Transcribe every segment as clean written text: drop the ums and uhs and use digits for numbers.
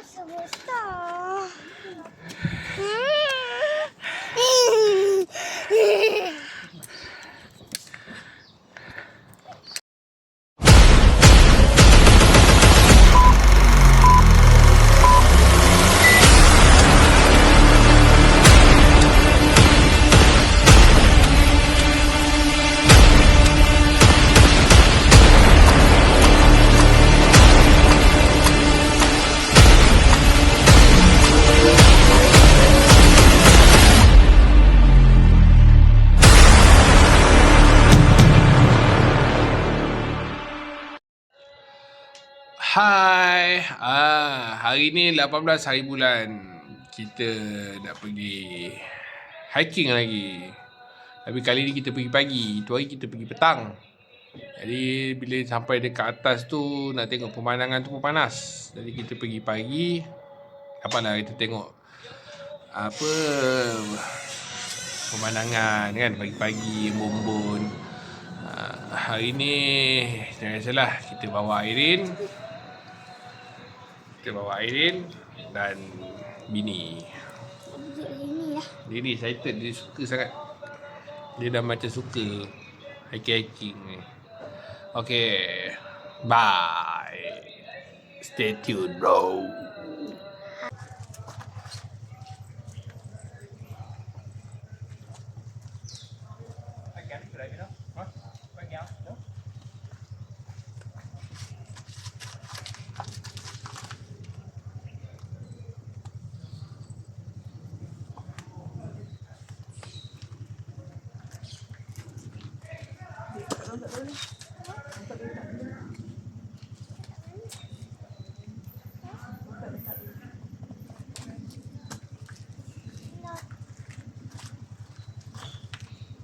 Superstar. Hai, hari ni 18 hari bulan. Kita nak pergi hiking lagi. Tapi kali ni kita pergi pagi. Tu hari kita pergi petang. Jadi bila sampai dekat atas tu nak tengok pemandangan tu pun panas. Jadi kita pergi pagi. Dapatlah kita tengok apa pemandangan kan pagi-pagi, embun-embun. Hari ni biasalah kita bawa Airin dan bini. Dia excited, dia suka sangat. Dia dah macam suka hiking ni. Okay, bye. Stay tuned bro.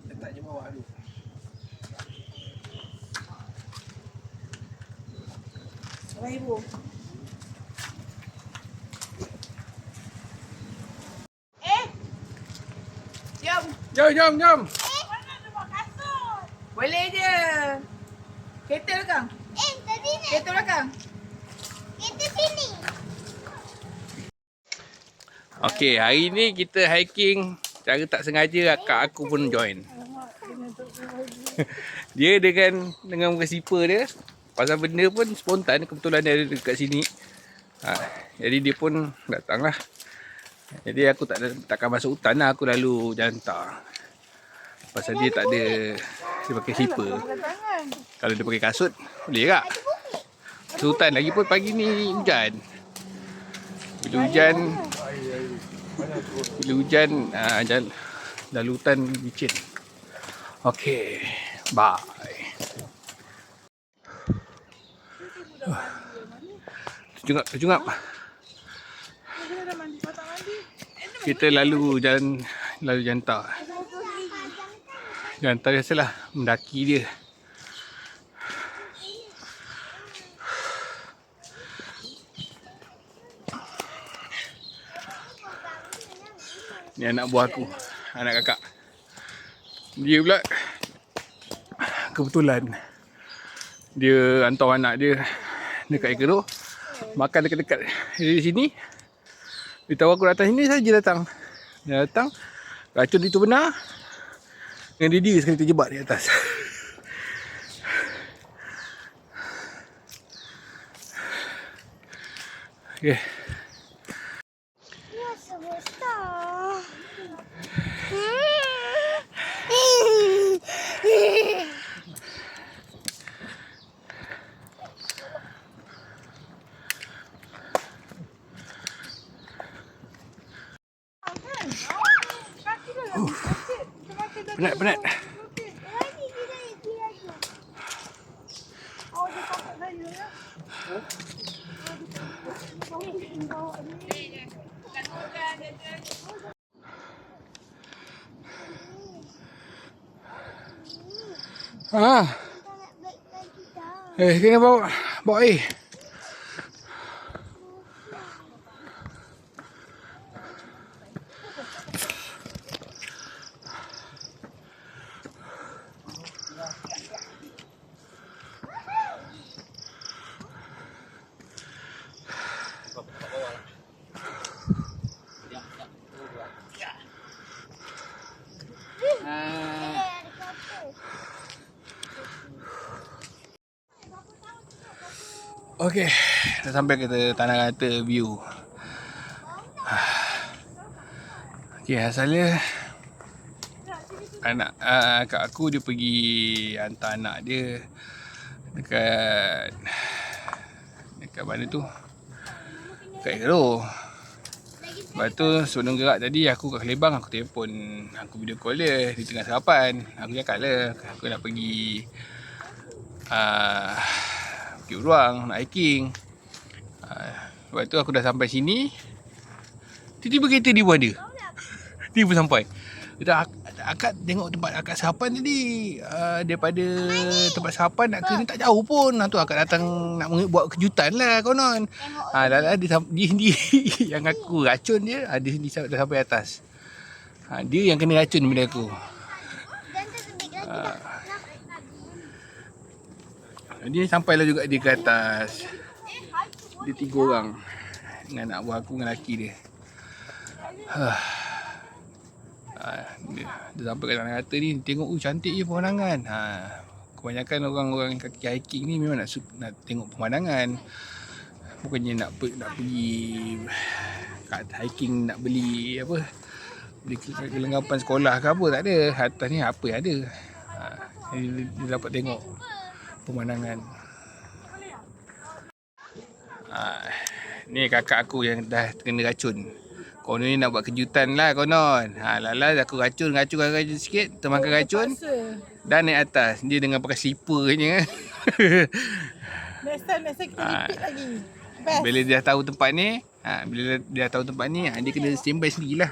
Letak je bawah dulu. Ibu. Jom. Mana tu buat kasut? Boleh je. Kereta belakang. Tadi ni. Kereta belakang. Kita sini. Okay, hari ni kita hiking. Cara tak sengaja akak aku pun join. Dia dengan muka sipar dia. Pasal benda pun spontan, kebetulan dia ada dekat sini. Jadi dia pun datang lah. Jadi aku takkan masuk hutan lah, aku lalu jalan tak. Pasal dia tak ada, dia pakai sipar. Kalau dia pakai kasut, boleh tak? Masuk hutan, lagi pun pagi ni hujan. Bila hujan, lalu hutan licin. Okay, bye. Terjungap. Kita lalu jalan jantar. Jantar biasalah, mendaki dia. Ni anak buah aku, anak kakak. Dia pula kebetulan dia hantar anak dia dekat Ekero. Makan dekat-dekat dari sini. Dia tahu aku datang sini saja datang. Dia datang, racun itu benar. Dengan dia sekali terjebak di atas. Okay. Superstar. Penat. Kena bawa air. Okey, dah sampai kita Tanah Rata view. Okey, asalnya anak kak aku dia pergi hantar anak dia dekat mana tu? Dekat Hero. Lepas tu sebelum gerak tadi aku kat Kelebang, aku telefon, aku video call dia, dia tengah sarapan. Aku cakap lah aku nak pergi Bukit Beruang, nak hiking. Lepas tu aku dah sampai sini, tiba-tiba kereta dia pun ada. Dia pun sampai. Dia akak tengok tempat akak sarapan tadi, daripada tempat sarapan nak ke ni tak jauh pun. Tu akak datang nak buat kejutan lah konon. Lala dia yang aku racun dia, dia dah sampai atas. Dia yang kena racun benda aku. Dia sampailah juga dia ke atas. Dia 3 orang dengan anak buah aku dengan lelaki dia. Dia sampai kat Tanah Rata ni, tengok cantik je pemandangan. Kebanyakan orang-orang kaki hiking ni memang nak tengok pemandangan. Bukannya nak pergi kat hiking nak beli apa, beli kelengkapan sekolah ke apa, tak ada. Atas ni apa yang ada. Dia dapat tengok pemandangan. Ni kakak aku yang dah kena racun. Konon ni nak buat kejutan lah konon. Lala aku racun sikit, termakan racun. Dan naik atas. Dia dengan pakai slipper je. Next time kita repeat lagi. Best. Bila dia dah tahu tempat ni, dia kena standby sendirilah.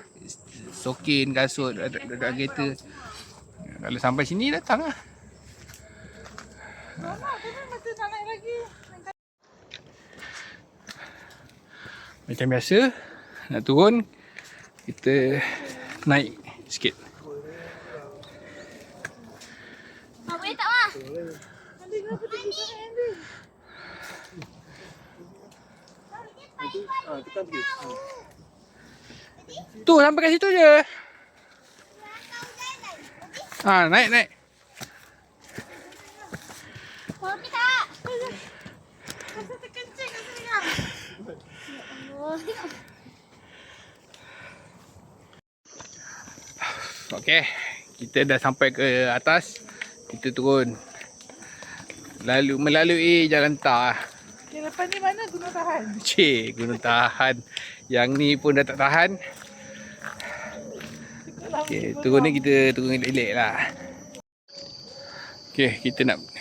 Sokin kasut dekat kereta. Kalau sampai sini datang lah. Macam biasa, nak turun, kita naik sikit. Boleh tak, Ma? Tu sampai kat situ je. Naik. Boleh tak? Rasa terkencing kat sini kan? Okey, kita dah sampai ke atas. Kita turun. Melalui jalan tar. Yang depan ni mana Gunung Tahan? Gunung Tahan. Yang ni pun dah tak tahan. Okey, turun ni kita turun elok-elok lah. Okey,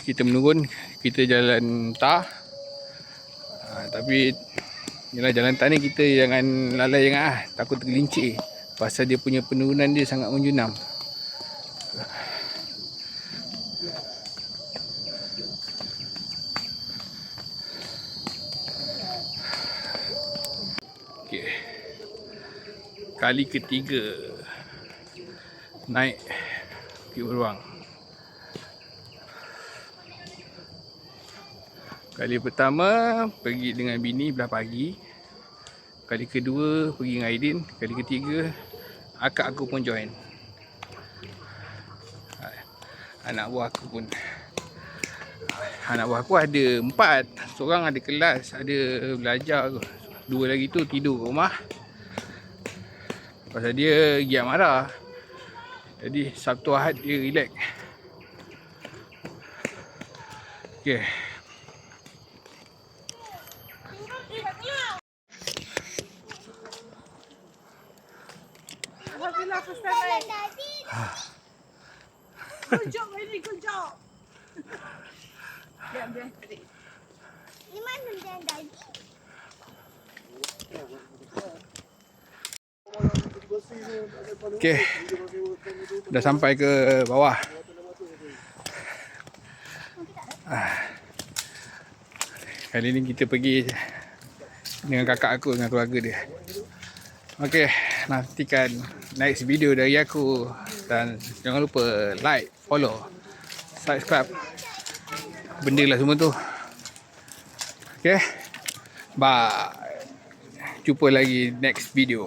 kita menurun. Kita jalan tar. Tapi yalah, jalan tar ni kita jangan lalai jangan takut tergelincir. Pasal dia punya penurunan dia sangat menjunam. Okey. Kali ketiga naik Bukit Beruang. Kali pertama pergi dengan bini belah pagi. Kali kedua pergi dengan Aidin. Kali ketiga akak aku pun join. Anak buah aku pun. Anak buah aku ada 4. Seorang ada kelas, ada belajar. 2 lagi tu tidur rumah. Pasal dia giat marah. Jadi Sabtu Ahad dia relax. Okey. Alhamdulillah first time naik. Good job, Wendy, good job. Biar adik. Ni mana dia daging? Okey. Dah sampai ke bawah. Kali ni kita pergi dengan kakak aku, dengan keluarga dia. Okey, nantikan next video dari aku. Dan jangan lupa like, follow, subscribe. Benda lah semua tu. Okey. Bye. Jumpa lagi next video.